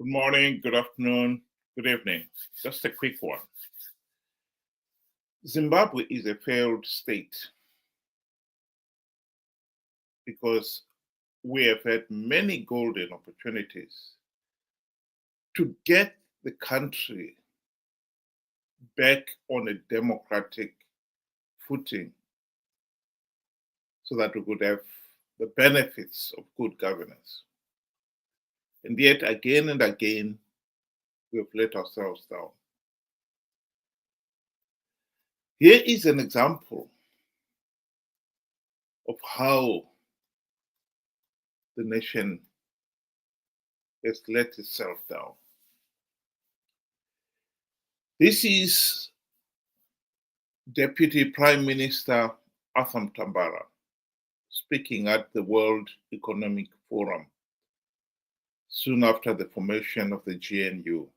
Good morning, good afternoon, good evening. Just a quick one. Zimbabwe is a failed state because we have had many golden opportunities to get the country back on a democratic footing so that we could have the benefits of good governance. And yet, again and again, we have let ourselves down. Here is an example of how the nation has let itself down. This is Deputy Prime Minister Arthur Mtambara speaking at the World Economic Forum soon after the formation of the GNU.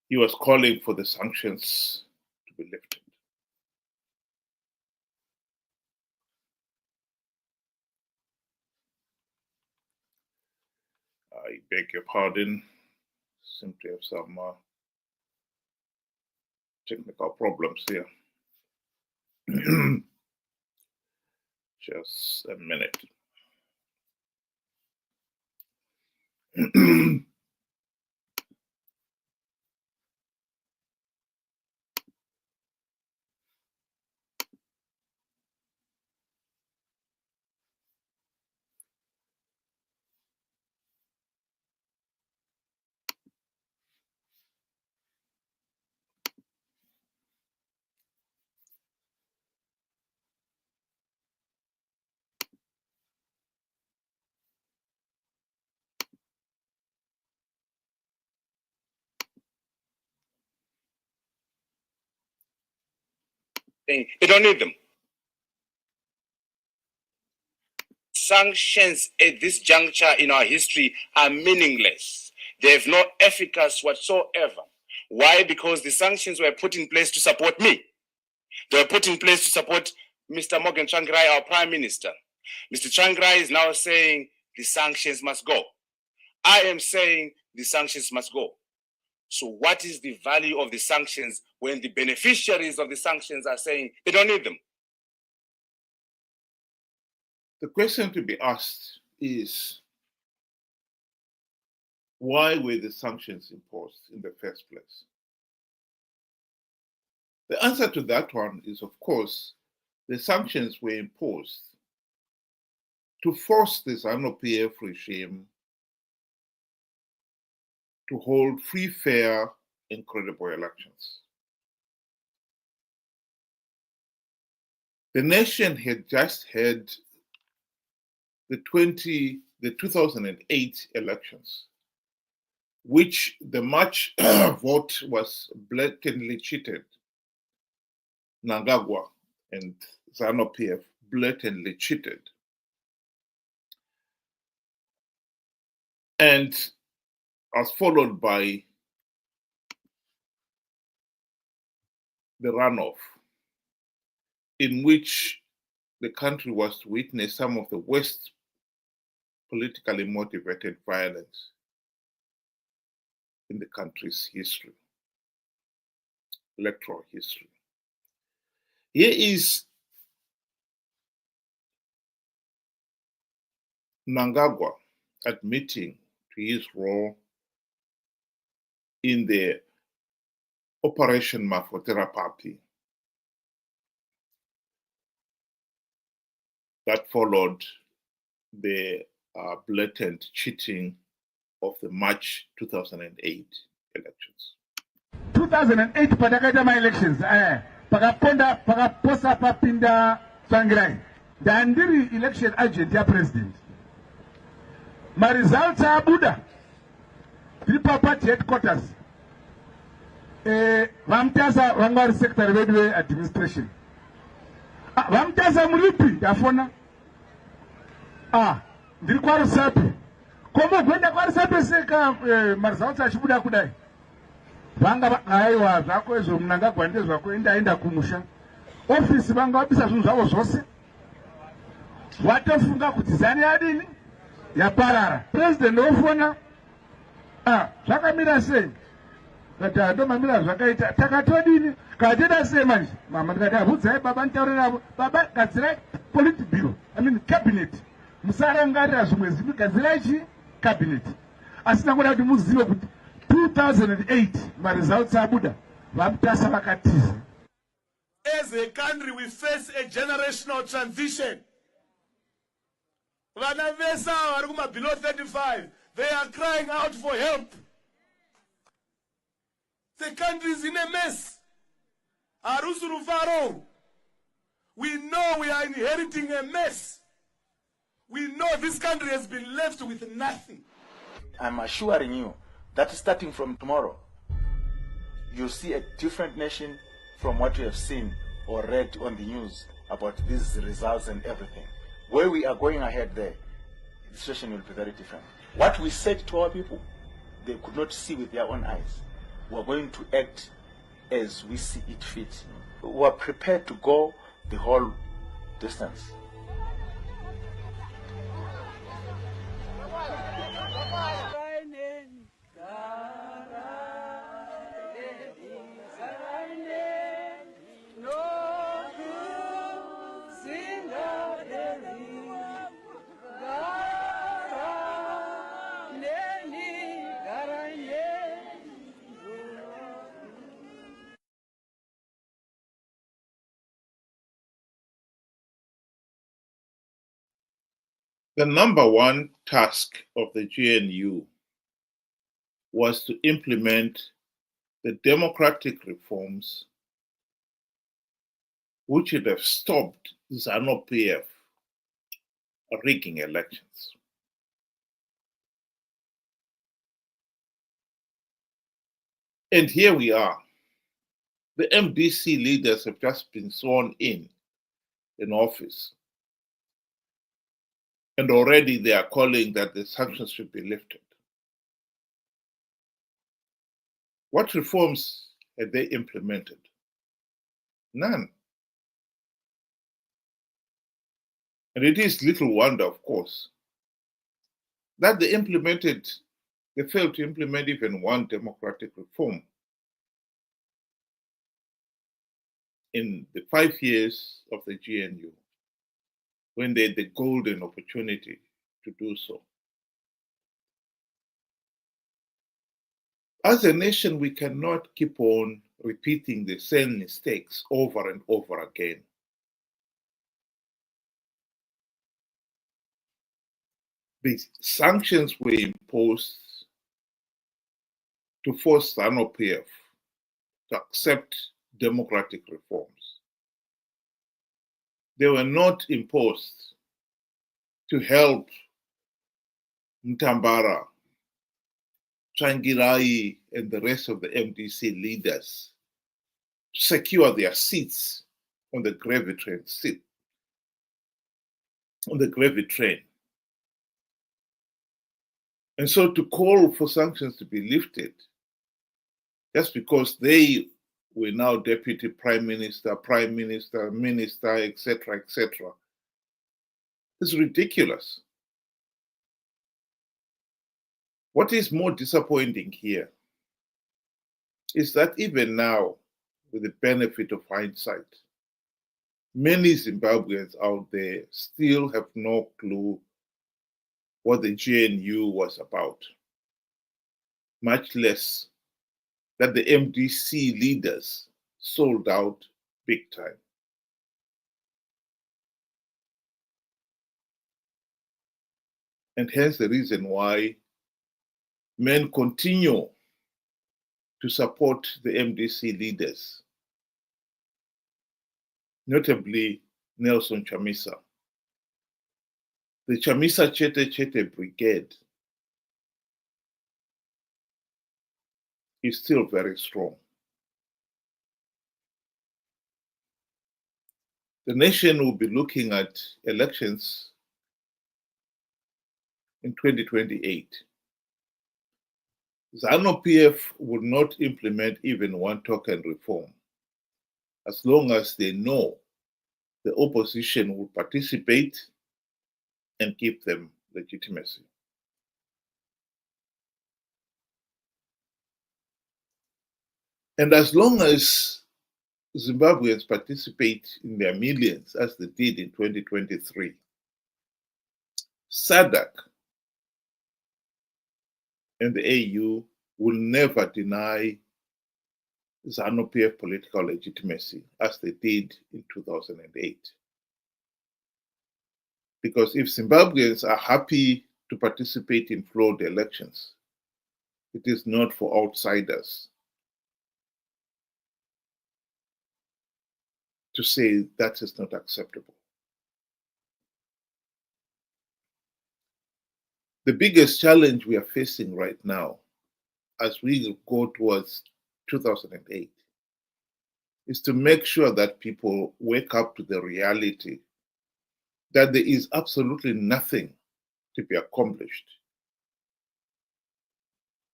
He was calling for the sanctions to be lifted. I beg your pardon, seem to have some technical problems here. Just a minute. They don't need them. Sanctions at this juncture in our history are meaningless. They have no efficacy whatsoever. Why? Because the sanctions were put in place to support me. They were put in place to support Mr. Morgan Tsvangirai, our Prime Minister. Mr. Tsvangirai is now saying the sanctions must go. I am saying the sanctions must go. So what is the value of the sanctions when the beneficiaries of the sanctions are saying they don't need them? The question to be asked is, why were the sanctions imposed in the first place? The answer to that one is, of course, the sanctions were imposed to force the ZANU-PF regime to hold free, fair, and credible elections. The nation had just had the 2008 elections, which the March vote was blatantly cheated. Mnangagwa and ZANU-PF blatantly cheated. And as followed by the runoff, in which the country was to witness some of the worst politically motivated violence in the country's history, electoral history. Here is Mnangagwa admitting to his role in the Operation Mafotera Party that followed the blatant cheating of the March 2008 elections. 2008 padakaita ma elections pakaposa papinda Tsvangirai dandiri election agent ya president ma results abuda tiripa party headquarters vamtasa vangari secretary vedu administration vamtasa muripi yafona ndiri kwarusapi komo gwenda kwarusapi seka ma results achibuda kudai vanga aiwa zvako izvo Mnangagwa ndezvako enda kumusha ofisi vanga vabisa zvinhu zvavo zvose watofunga kuti zani adini yaparara. President ofona zvakamira sei? Kati atomamira zvakaita takatodini kateda sei manje? Mama ndikati abvudzai baba nditaurira baba gadzirai politburo, cabinet. Musarangarira zvimwe zvinhu, gadzirai chi cabinet. Asi ndakuda kuti muzive kuti 2008 maresults abuda vamutasa vakatiza. As a country, we face a generational transition. Vana vesa vari kuma below 35, they are crying out for help. The country is in a mess. Arusuru Faro. We know we are inheriting a mess. We know this country has been left with nothing. I'm assuring you that starting from tomorrow, you'll see a different nation from what you have seen or read on the news about these results and everything. Where we are going ahead there, the situation will be very different. What we said to our people, they could not see with their own eyes. We are going to act as we see it fit. We are prepared to go the whole distance. The number one task of the GNU was to implement the democratic reforms which would have stopped ZANU-PF rigging elections. And here we are. The MDC leaders have just been sworn in office. And already they are calling that the sanctions should be lifted. What reforms had they implemented? None. And it is little wonder, of course, that they failed to implement even one democratic reform in the 5 years of the GNU, when they had the golden opportunity to do so. As a nation, we cannot keep on repeating the same mistakes over and over again. The sanctions were imposed to force ZANU-PF to accept democratic reforms. They were not imposed to help Mtambara, Changirai, and the rest of the MDC leaders to secure their seats on the gravy train. And so to call for sanctions to be lifted, just because they were now deputy prime minister, minister, etc., is ridiculous. What is more disappointing here is that even now, with the benefit of hindsight, many Zimbabweans out there still have no clue what the GNU was about, much less that the MDC leaders sold out big time. And hence the reason why men continue to support the MDC leaders, notably Nelson Chamisa. The Chamisa Chete Brigade is still very strong. The nation will be looking at elections in 2028. ZANU-PF would not implement even one token reform as long as they know the opposition will participate and keep them legitimacy. And as long as Zimbabweans participate in their millions, as they did in 2023, SADC and the AU will never deny ZANU-PF political legitimacy, as they did in 2008. Because if Zimbabweans are happy to participate in flawed elections, it is not for outsiders to say that is not acceptable. The biggest challenge we are facing right now as we go towards 2008 is to make sure that people wake up to the reality that there is absolutely nothing to be accomplished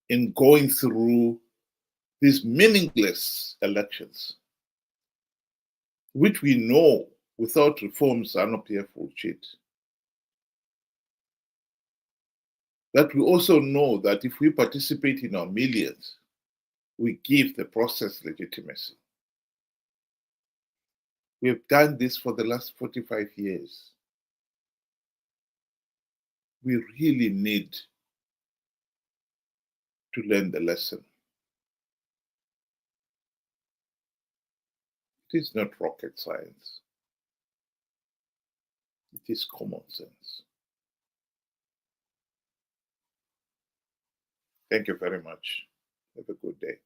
in going through these meaningless elections, which we know without reforms ZANU-PF will cheat. That we also know that if we participate in our millions, we give the process legitimacy. We have done this for the last 45 years. We really need to learn the lesson. It is not rocket science. It is common sense. Thank you very much. Have a good day.